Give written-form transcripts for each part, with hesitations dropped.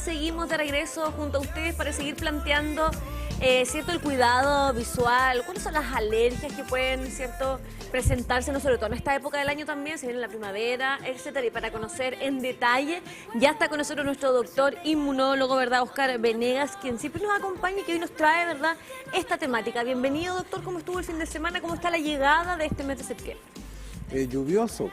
seguimos de regreso junto a ustedes para seguir planteando, ¿cierto?, el cuidado visual. ¿Cuáles son las alergias que pueden, cierto, presentarse, no sobre todo en esta época del año también, se viene la primavera, etcétera? Y para conocer en detalle, ya está con nosotros nuestro doctor inmunólogo, ¿verdad?, Óscar Venegas, quien siempre nos acompaña y que hoy nos trae, ¿verdad?, esta temática. Bienvenido, doctor. ¿Cómo estuvo el fin de semana? ¿Cómo está la llegada de este mes de septiembre? Lluvioso.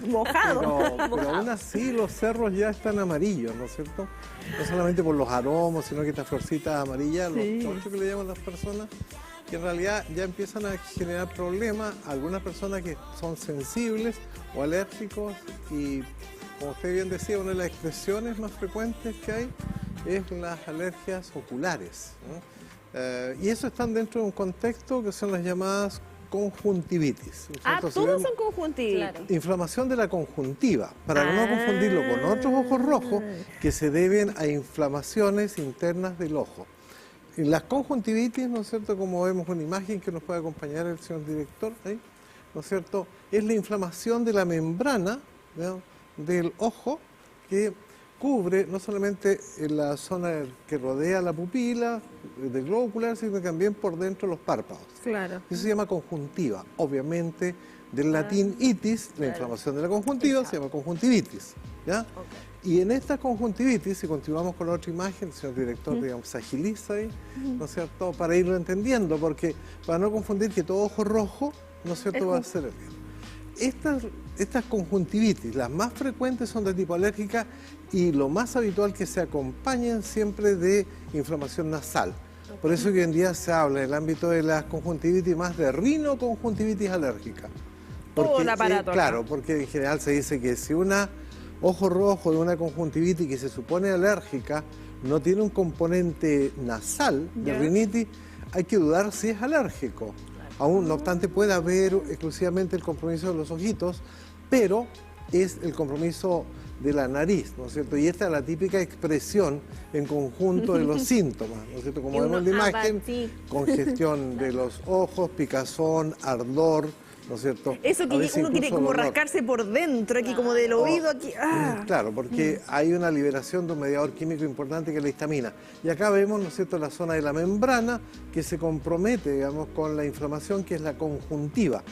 Mojado. Pero aún así los cerros ya están amarillos, ¿no es cierto? No solamente por los aromos, sino que estas florcitas amarillas, los chonchos que le llaman las personas, que en realidad ya empiezan a generar problemas. Algunas personas que son sensibles o alérgicos, y como usted bien decía, una de las expresiones más frecuentes que hay es las alergias oculares, ¿no? Y eso están dentro de un contexto que son las llamadas conjuntivitis. Todos son conjuntivitis. Claro. Inflamación de la conjuntiva, para no confundirlo con otros ojos rojos que se deben a inflamaciones internas del ojo. Y las conjuntivitis, ¿no es cierto?, como vemos una imagen que nos puede acompañar el señor director, ahí, ¿no es cierto?, es la inflamación de la membrana, ¿no?, del ojo, que cubre no solamente la zona que rodea la pupila del globo ocular, sino también por dentro de los párpados. Claro. Eso se llama conjuntiva. Obviamente, del latín itis, la inflamación de la conjuntiva, se llama conjuntivitis, ¿ya? Y en esta conjuntivitis, si continuamos con la otra imagen, el señor director, digamos, se agiliza ahí, ¿no es cierto?, para irlo entendiendo, porque para no confundir que todo ojo rojo, ¿no es cierto?, va a ser el mismo. Estas conjuntivitis, las más frecuentes, son de tipo alérgica, y lo más habitual que se acompañan siempre de inflamación nasal. Por eso que hoy en día se habla en el ámbito de las conjuntivitis más de rinoconjuntivitis alérgica. Porque, todo el aparato. claro, porque en general se dice que si una ojo rojo de una conjuntivitis que se supone alérgica no tiene un componente nasal de rinitis, hay que dudar si es alérgico. Aún, no obstante, puede haber exclusivamente el compromiso de los ojitos, pero es el compromiso de la nariz, ¿no es cierto? Y esta es la típica expresión en conjunto de los síntomas, ¿no es cierto? Como vemos en la imagen, congestión de los ojos, picazón, ardor, ¿no es cierto? Eso que uno quiere como rascarse por dentro, aquí como del oído, aquí. Claro, porque hay una liberación de un mediador químico importante que es la histamina. Y acá vemos, ¿no es cierto?, la zona de la membrana que se compromete, digamos, con la inflamación, que es la conjuntiva.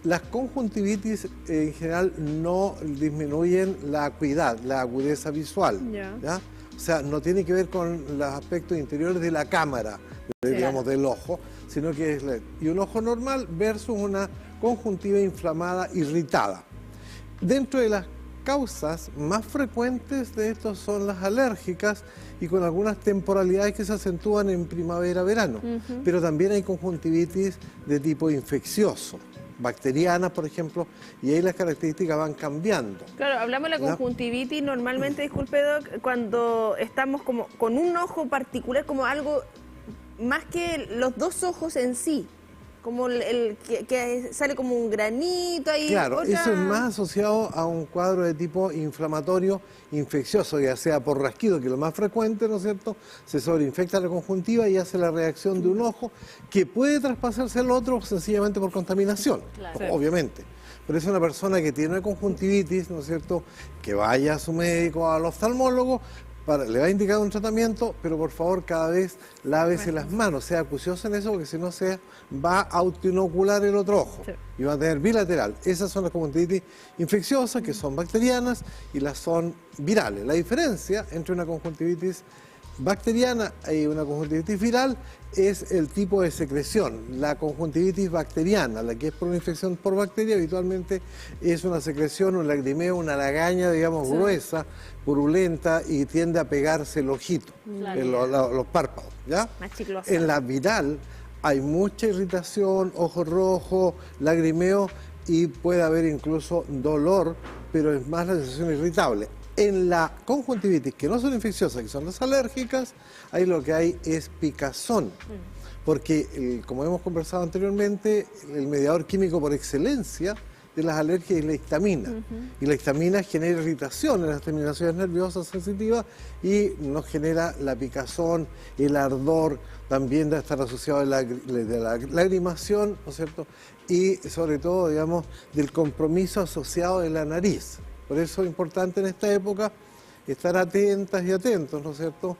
Las conjuntivitis en general no disminuyen la acuidad, la agudeza visual, ¿ya? O sea, no tiene que ver con los aspectos interiores de la cámara, digamos, del ojo, sino que es y un ojo normal versus una conjuntiva inflamada, irritada. Dentro de las causas más frecuentes de esto son las alérgicas, y con algunas temporalidades que se acentúan en primavera-verano. Pero también hay conjuntivitis de tipo infeccioso, bacterianas, por ejemplo, y ahí las características van cambiando. Claro, hablamos de la conjuntivitis normalmente, disculpe, Doc, cuando estamos como con un ojo particular, como algo más que los dos ojos en sí, como el que sale como un granito ahí. Claro, eso es más asociado a un cuadro de tipo inflamatorio infeccioso, ya sea por rasquido, que es lo más frecuente, ¿no es cierto? Se sobreinfecta la conjuntiva y hace la reacción de un ojo que puede traspasarse al otro sencillamente por contaminación, obviamente. Pero es una persona que tiene una conjuntivitis, ¿no es cierto?, que vaya a su médico, al oftalmólogo, le va a indicar un tratamiento, pero por favor cada vez lávese las manos, sea acucioso en eso, porque si no se va a autoinocular el otro ojo y va a tener bilateral. Esas son las conjuntivitis infecciosas, que son bacterianas, y las son virales. La diferencia entre una conjuntivitis bacteriana y una conjuntivitis viral es el tipo de secreción. La conjuntivitis bacteriana, la que es por una infección por bacteria, habitualmente es una secreción, un lagrimeo, una lagaña, digamos, gruesa, purulenta, y tiende a pegarse el ojito, los párpados, ¿ya? Más chiclosa. En la viral hay mucha irritación, ojo rojo, lagrimeo, y puede haber incluso dolor, pero es más la sensación irritable. En la conjuntivitis, que no son infecciosas, que son las alérgicas, ahí lo que hay es picazón. Porque, como hemos conversado anteriormente, el mediador químico por excelencia de las alergias es la histamina. Y la histamina genera irritación en las terminaciones nerviosas sensitivas y nos genera la picazón, el ardor, también debe estar asociado de la lagrimación, ¿no es cierto? Y sobre todo, digamos, del compromiso asociado de la nariz. Por eso es importante en esta época estar atentas y atentos, ¿no es cierto?,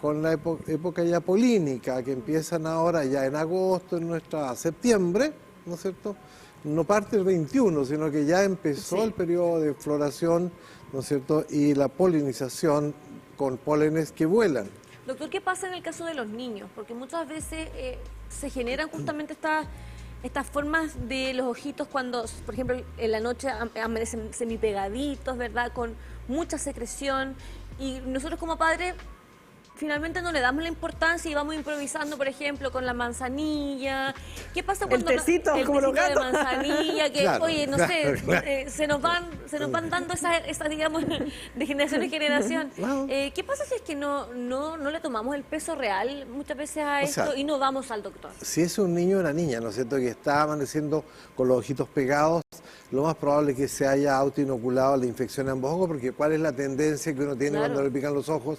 con la época ya polínica, que empiezan ahora ya en agosto, en nuestra septiembre, ¿no es cierto?, no parte el 21, sino que ya empezó el periodo de floración, ¿no es cierto?, y la polinización con pólenes que vuelan. Doctor, ¿qué pasa en el caso de los niños? Porque muchas veces se generan justamente estas formas de los ojitos cuando, por ejemplo, en la noche amanecen semipegaditos, ¿verdad?, con mucha secreción, y nosotros como padres finalmente no le damos la importancia y vamos improvisando, por ejemplo, con la manzanilla. ¿Qué pasa cuando el tecito como los de gatos? manzanilla? Que, Claro, oye, no claro, sé, claro. se nos van dando esas, digamos, de generación en generación. Claro. ¿Qué pasa si es que no le tomamos el peso real muchas veces a esto sea, y no vamos al doctor? Si es un niño o una niña, ¿no es cierto?, que está amaneciendo con los ojitos pegados, lo más probable es que se haya autoinoculado la infección en ambos ojos, porque ¿cuál es la tendencia que uno tiene Claro. cuando le pican los ojos?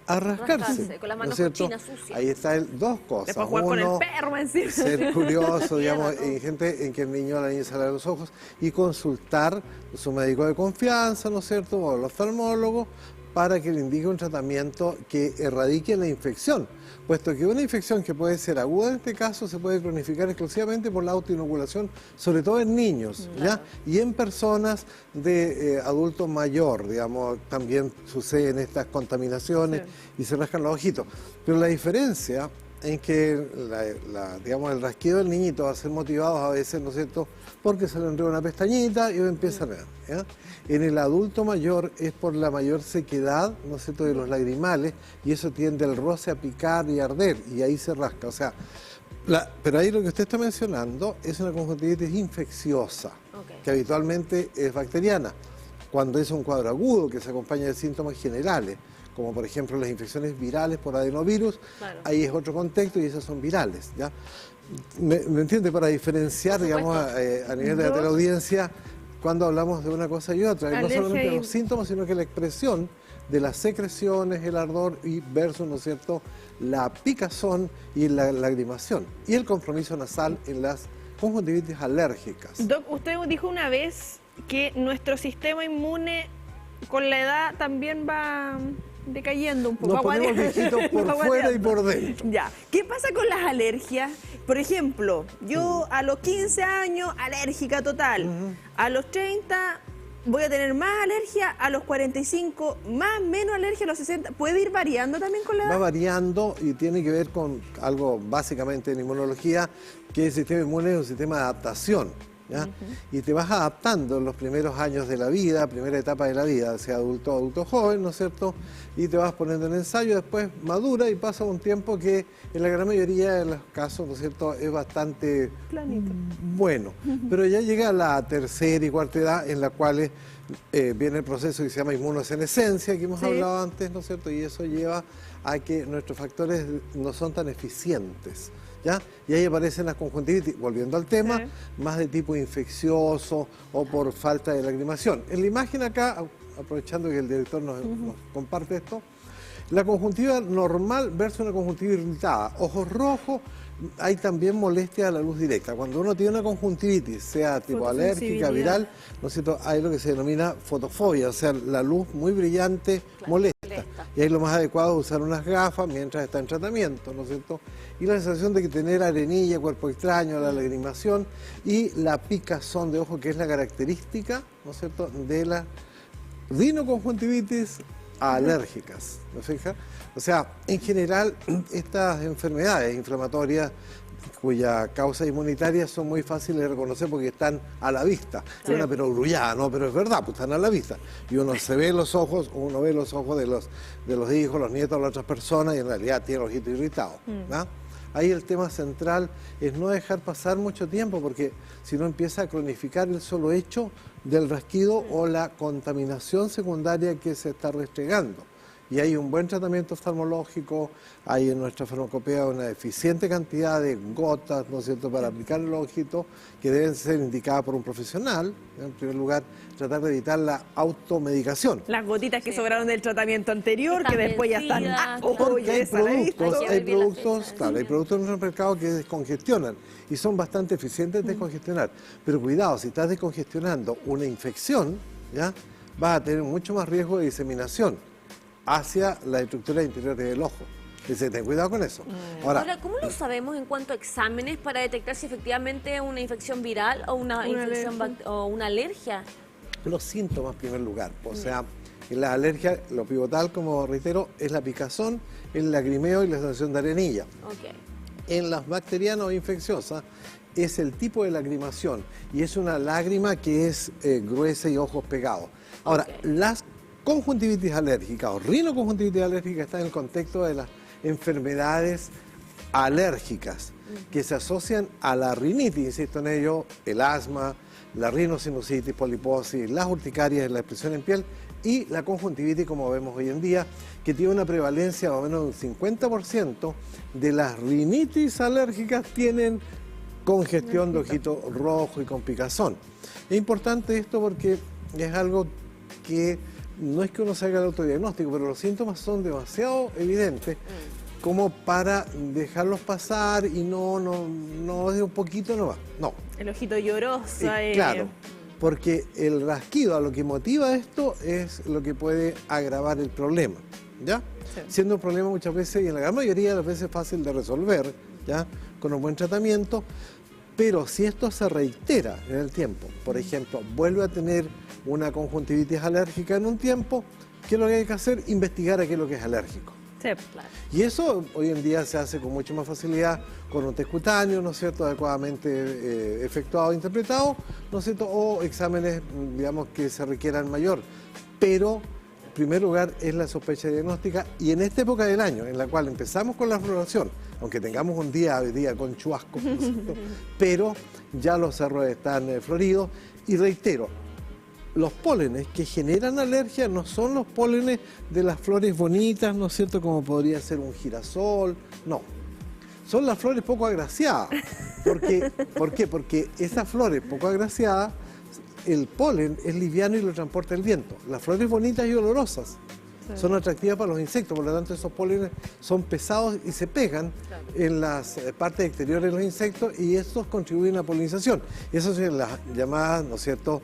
A rascarse, con las ¿no es manos cierto? cochinas, sucias. Ahí está dos cosas. Después jugar con Uno, el perro encima. ser curioso, digamos, rato. en gente en que el niño o la niña sale de los ojos, y consultar a su médico de confianza, ¿no es cierto?, o el oftalmólogo, para que le indique un tratamiento que erradique la infección, puesto que una infección que puede ser aguda en este caso se puede cronificar exclusivamente por la autoinoculación, sobre todo en niños, ¿ya? Y en personas de adulto mayor, digamos, también suceden estas contaminaciones y se rascan los ojitos. Pero la diferencia en que digamos, el rasquido del niñito va a ser motivado a veces, ¿no es cierto?, porque se le enreda una pestañita y empieza a ver, ¿ya? En el adulto mayor es por la mayor sequedad, ¿no es cierto?, de los lagrimales, y eso tiende al roce a picar y arder, y ahí se rasca. O sea, pero ahí lo que usted está mencionando es una conjuntivitis infecciosa, que habitualmente es bacteriana. Cuando es un cuadro agudo que se acompaña de síntomas generales, como por ejemplo las infecciones virales por adenovirus, Claro. ahí es otro contexto y esas son virales, ¿ya? ¿Me entiende? Para diferenciar, digamos, a nivel de la teleaudiencia, cuando hablamos de una cosa y otra, y no Alergia solamente y- los síntomas, sino que la expresión de las secreciones, el ardor y versus, ¿no es cierto?, la picazón y la lagrimación, y el compromiso nasal en las conjuntivitis alérgicas. Doc, usted dijo una vez que nuestro sistema inmune con la edad también va decayendo un poco. Nos ponemos aguante- viejitos por aguateando. fuera y por dentro. Ya. ¿Qué pasa con las alergias? Por ejemplo, yo a los 15 años, alérgica total. A los 30 voy a tener más alergia, a los 45 más, menos alergia, a los 60. ¿Puede ir variando también con la Va edad? variando y tiene que ver con algo básicamente en inmunología, que el sistema inmune es un sistema de adaptación, ¿ya? Y te vas adaptando en los primeros años de la vida, primera etapa de la vida, sea adulto o adulto joven, ¿no es cierto? Y te vas poniendo en ensayo, después madura y pasa un tiempo que en la gran mayoría de los casos, ¿no es cierto?, es bastante Planito. bueno. Pero ya llega a la tercera y cuarta edad en la cual viene el proceso que se llama inmunosenescencia, que hemos Sí. hablado antes, ¿no es cierto? Y eso lleva a que nuestros factores no son tan eficientes, ¿ya? Y ahí aparecen las conjuntivitis, volviendo al tema, Sí. más de tipo infeccioso o por falta de lagrimación. En la imagen acá, aprovechando que el director nos comparte esto, la conjuntiva normal versus una conjuntiva irritada. Ojos rojos, hay también molestia a la luz directa. Cuando uno tiene una conjuntivitis, sea tipo alérgica, Fotosensibilidad. viral, ¿no es cierto?, hay lo que se denomina fotofobia, o sea, la luz muy brillante molesta. Y ahí lo más adecuado es usar unas gafas mientras está en tratamiento, ¿no es cierto? Y la sensación de que tener arenilla, cuerpo extraño, la lagrimación y la picazón de ojo, que es la característica, ¿no es cierto?, de la rinoconjuntivitis alérgicas, ¿no se fija? O sea, en general, estas enfermedades inflamatorias cuya causa inmunitaria son muy fáciles de reconocer porque están a la vista. Es una perogrullada, ¿no? Pero es verdad, pues están a la vista. Y uno se ve los ojos, uno ve los ojos de los hijos, los nietos, de las otras personas, y en realidad tiene el ojito irritado, ¿no? Ahí el tema central es no dejar pasar mucho tiempo, porque si no empieza a cronificar el solo hecho del rasquido o la contaminación secundaria que se está restregando. Y hay un buen tratamiento oftalmológico, hay en nuestra farmacopea una eficiente cantidad de gotas, ¿no es cierto?, para aplicar el ojito, que deben ser indicadas por un profesional. En primer lugar, tratar de evitar la automedicación. Las gotitas que sobraron del tratamiento anterior, Están que después ya están... vencidas, ¡Ah! claro. Porque Oye, hay esa la he visto. productos, Hay que hay ver bien la productos, fecha, claro, hay productos en nuestro mercado que descongestionan y son bastante eficientes de descongestionar. Pero cuidado, si estás descongestionando una infección, ¿ya?, vas a tener mucho más riesgo de diseminación hacia la estructura interior del ojo. Dice, ten cuidado con eso. Ahora, ¿cómo lo sabemos en cuanto a exámenes para detectar si efectivamente es una infección viral o una o una alergia? Los síntomas en primer lugar. O sea, en la alergia, lo pivotal, como reitero, es la picazón, el lagrimeo y la sensación de arenilla. Okay. En las bacterianas o infecciosas es el tipo de lagrimación y es una lágrima que es gruesa y ojos pegados. Ahora, las conjuntivitis alérgicas o rinoconjuntivitis alérgica están en el contexto de las enfermedades alérgicas que se asocian a la rinitis, insisto en ello, el asma, la rinosinusitis, poliposis, las urticarias en la expresión en piel y la conjuntivitis, como vemos hoy en día, que tiene una prevalencia más o menos del 50% de las rinitis alérgicas tienen congestión de ojito rojo y con picazón. Es importante esto porque es algo que no es que uno se haga el autodiagnóstico, pero los síntomas son demasiado evidentes como para dejarlos pasar y no de un poquito no va. No. El ojito lloroso. Claro, porque el rasquido a lo que motiva esto es lo que puede agravar el problema, ¿ya? Sí. Siendo un problema muchas veces, y en la gran mayoría de las veces fácil de resolver, ¿ya? Con un buen tratamiento, pero si esto se reitera en el tiempo, por ejemplo, vuelve a tener una conjuntivitis alérgica en un tiempo, ¿qué es lo que hay que hacer? Investigar a qué es lo que es alérgico. Sí, claro. Y eso hoy en día se hace con mucha más facilidad con un test cutáneo, ¿no es cierto?, adecuadamente efectuado e interpretado, ¿no es cierto?, o exámenes, digamos, que se requieran mayor. Pero, en primer lugar, es la sospecha diagnóstica y en esta época del año, en la cual empezamos con la floración, aunque tengamos un día hoy día con chubascos, ¿no es cierto?, pero ya los cerros están floridos y reitero, los pólenes que generan alergia no son los pólenes de las flores bonitas, ¿no es cierto?, como podría ser un girasol, no. Son las flores poco agraciadas. ¿Por qué? Porque esas flores poco agraciadas, el polen es liviano y lo transporta el viento. Las flores bonitas y olorosas son atractivas para los insectos, por lo tanto esos pólenes son pesados y se pegan en las partes exteriores de los insectos y estos contribuyen a la polinización. Esas son las llamadas, ¿no es cierto?,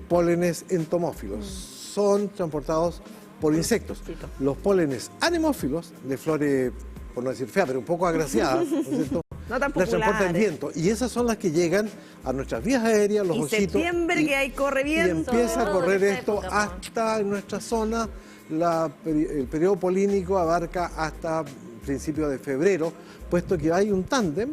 pólenes entomófilos, son transportados por insectos. Los pólenes anemófilos, de flores, por no decir fea, pero un poco agraciadas, ¿no es cierto?, no tan las transporta el viento. Y esas son las que llegan a nuestras vías aéreas, los ojitos. Septiembre, que hay corre viento. Y empieza a correr esto hasta en nuestra zona. El periodo polínico abarca hasta principios de febrero, puesto que hay un tándem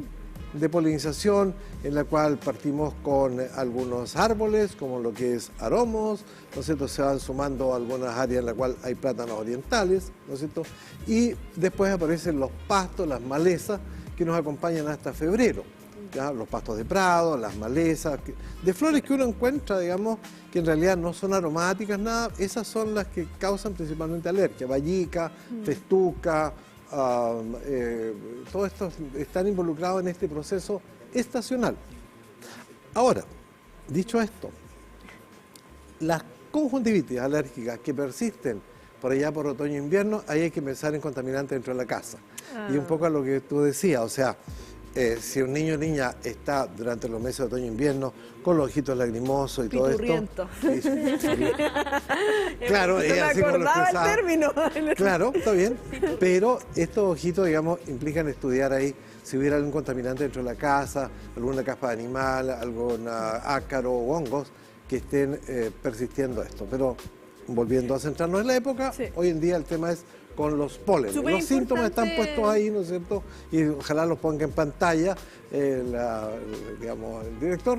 de polinización en la cual partimos con algunos árboles, como lo que es aromos, ¿no es cierto?, se van sumando algunas áreas en las cuales hay plátanos orientales, ¿no es cierto?, y después aparecen los pastos, las malezas, que nos acompañan hasta febrero, ¿ya? Los pastos de prado, las malezas, de flores que uno encuentra, digamos, que en realidad no son aromáticas, nada, esas son las que causan principalmente alergia, vallica, festuca, todos estos están involucrados en este proceso estacional. Ahora, dicho esto, las conjuntivitis alérgicas que persisten por allá por otoño e invierno, ahí hay que pensar en contaminantes dentro de la casa. Y un poco a lo que tú decías, o sea, si un niño o niña está durante los meses de otoño e invierno con los ojitos lagrimosos y todo esto. Claro, no me acordaba el término. Claro, está bien. Pero estos ojitos, digamos, implican estudiar ahí si hubiera algún contaminante dentro de la casa, alguna caspa de animal, algún ácaro o hongos que estén persistiendo esto. Pero volviendo a centrarnos en la época, hoy en día el tema es con los pólenes. Los síntomas están puestos ahí, ¿no es cierto? Y ojalá los ponga en pantalla digamos, el director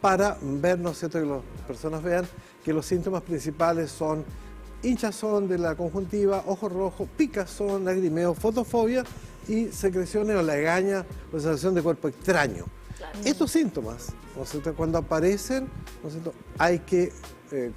para ver, ¿no es cierto?, que las personas vean que los síntomas principales son hinchazón de la conjuntiva, ojo rojo, picazón, lagrimeo, fotofobia y secreciones o lagaña o sensación de cuerpo extraño. Claro. Estos síntomas, ¿no es cierto?, cuando aparecen, ¿no es cierto?, hay que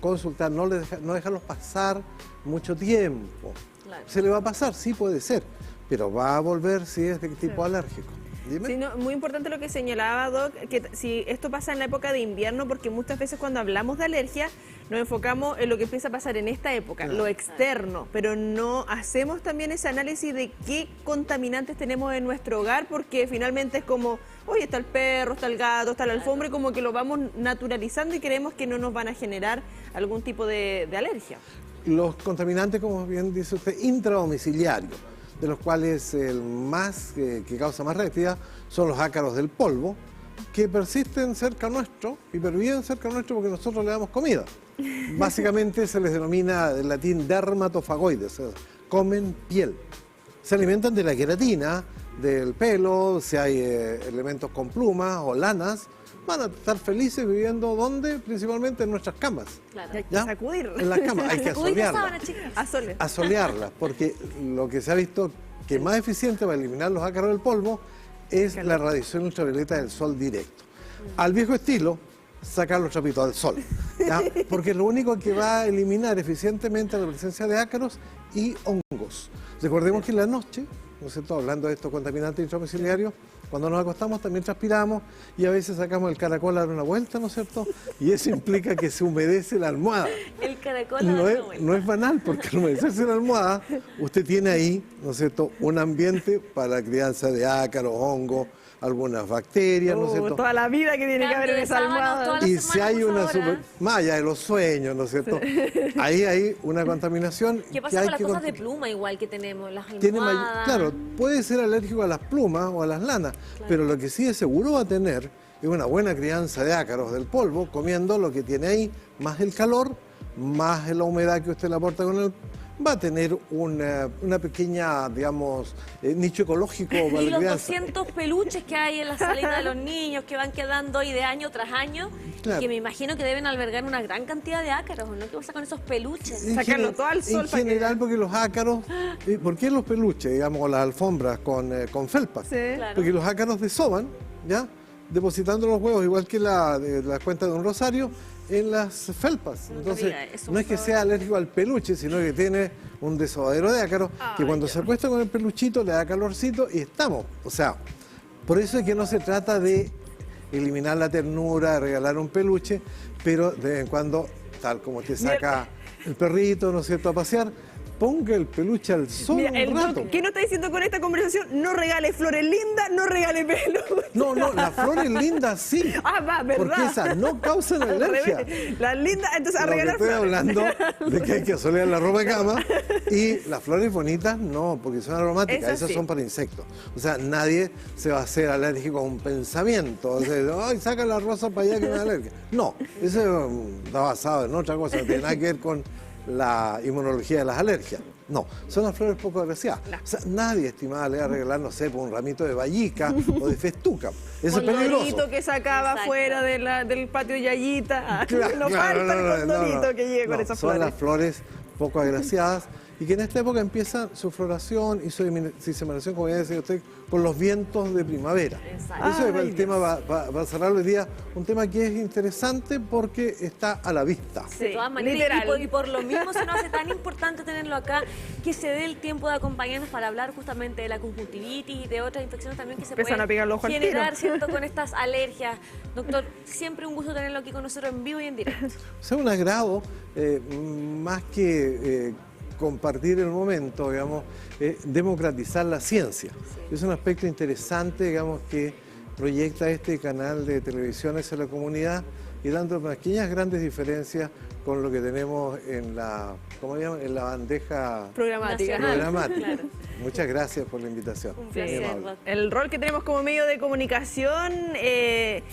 consultar, no dejarlos pasar mucho tiempo. Claro. ¿Se le va a pasar? Sí, puede ser, pero va a volver si es de tipo alérgico. Dime. Sí, no, muy importante lo que señalaba, Doc, que si esto pasa en la época de invierno, porque muchas veces cuando hablamos de alergia, nos enfocamos en lo que empieza a pasar en esta época, lo externo, pero no hacemos también ese análisis de qué contaminantes tenemos en nuestro hogar, porque finalmente es como, oye, está el perro, está el gato, está la alfombra, y como que lo vamos naturalizando y creemos que no nos van a generar algún tipo de alergia. Los contaminantes, como bien dice usted, intradomiciliarios, de los cuales el más que causa más reactividad son los ácaros del polvo, que persisten cerca nuestro y perviven cerca nuestro porque nosotros le damos comida. Básicamente se les denomina en latín dermatofagoides, o sea, comen piel. Se alimentan de la queratina, del pelo, si hay elementos con plumas o lanas, van a estar felices viviendo ¿dónde? Principalmente en nuestras camas. Claro. Hay que ¿Ya? sacudirla. En las camas, hay que asolearlas. Asolearlas, porque lo que se ha visto que más eficiente para eliminar los ácaros del polvo es la radiación ultravioleta del sol directo. Al viejo estilo, sacar los trapitos al sol, ¿ya? Porque es lo único que va a eliminar eficientemente la presencia de ácaros y hongos. Recordemos que en la noche, ¿no es cierto?, hablando de estos contaminantes intradomiciliarios, cuando nos acostamos también transpiramos y a veces sacamos el caracol a dar una vuelta, ¿no es cierto? Y eso implica que se humedece la almohada. El caracol a No dar es, una vuelta. no es banal, porque al humedecerse la almohada, usted tiene ahí, ¿no es cierto?, un ambiente para la crianza de ácaros, hongos, algunas bacterias, ¿no es cierto? Toda la vida que tiene que haber en esa almohada. Y si hay una malla de los sueños, ¿no es cierto? Ahí hay una contaminación. ¿Qué pasa con las cosas de pluma igual que tenemos? Las almohadas. Claro, puede ser alérgico a las plumas o a las lanas, pero lo que sí es seguro va a tener es una buena crianza de ácaros del polvo, comiendo lo que tiene ahí, más el calor, más la humedad que usted le aporta con el... va a tener una pequeña, digamos, nicho ecológico para Y la los crianza. 200 peluches que hay en la salita de los niños que van quedando ahí de año tras año, Claro. que me imagino que deben albergar una gran cantidad de ácaros, ¿no? ¿Qué pasa con esos peluches? Sacarlo todo al sol En para que- general, porque los ácaros, ¿por qué los peluches, digamos, o las alfombras con felpas? Sí. Claro. Porque los ácaros desoban, ¿ya? Depositando los huevos, igual que la cuenta de un rosario, en las felpas. No Entonces, sabía eso, no es que sea alérgico al peluche, sino que tiene un desobadero de ácaros, que cuando se acuesta con el peluchito le da calorcito y estamos. O sea, por eso es que no se trata de eliminar la ternura, de regalar un peluche, pero de vez en cuando, tal como te saca el perrito, ¿no es cierto?, a pasear, ponga el peluche al sol Mira, un rato. ¿qué nos está diciendo con esta conversación? No regale flores lindas, no regale pelo. No, las flores lindas sí. Ah, va, ¿verdad? Porque esas no causan Al alergia. revés. Las lindas, entonces a Lo que regalar estoy flores. hablando de que hay que asolear la ropa de cama y las flores bonitas no, porque son aromáticas, Esas esas sí. son para insectos. O sea, nadie se va a hacer alérgico a un pensamiento. O sea, ay, saca la rosa para allá que me da alergia. No, eso está basado en otra cosa, no tiene nada que ver con la inmunología de las alergias. No, son las flores poco agraciadas. O sea, nadie, estimada, le va a regalar, no sé, por un ramito de vallica o de festuca. Eso es Con peligroso. Dorito que sacaba Exacto. fuera del patio Yayita. Ah, Claro, no claro, falta el condorito que llegue con No, esas son flores. las flores poco agraciadas y que en esta época empiezan su floración y su diseminación, como ya decía usted, con los vientos de primavera. Exacto. Eso es Ay, el tema, va a cerrar hoy día, un tema que es interesante porque está a la vista. De todas maneras, literal. y por lo mismo se nos hace tan importante tenerlo acá, que se dé el tiempo de acompañarnos para hablar justamente de la conjuntivitis y de otras infecciones también que se Empiezan pueden a pegar los ojos al generar, tiro. ¿cierto?, con estas alergias. Doctor, siempre un gusto tenerlo aquí con nosotros en vivo y en directo. O sea, un agrado, más que compartir el momento, digamos, democratizar la ciencia. Es un aspecto interesante, digamos, que proyecta este canal de televisión hacia la comunidad y dando pequeñas grandes diferencias con lo que tenemos en la, ¿cómo llaman?, en la bandeja Programática. Nacional. programática. Claro. Muchas gracias por la invitación. Un Muy placer, amable. doctor. El rol que tenemos como medio de comunicación,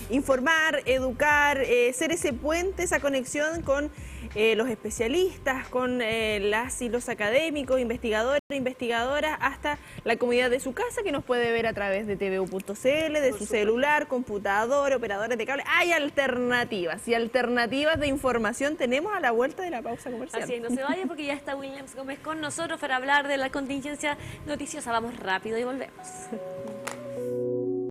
informar, educar, ser ese puente, esa conexión con los especialistas, con las y los académicos, investigadores, investigadoras, hasta la comunidad de su casa que nos puede ver a través de tvu.cl, de su celular, computador, operadores de cable. Hay alternativas y alternativas de información tenemos a la vuelta de la pausa comercial. Así es, no se vaya porque ya está Williams Gómez con nosotros para hablar de la contingencia noticiosa. Vamos rápido y volvemos.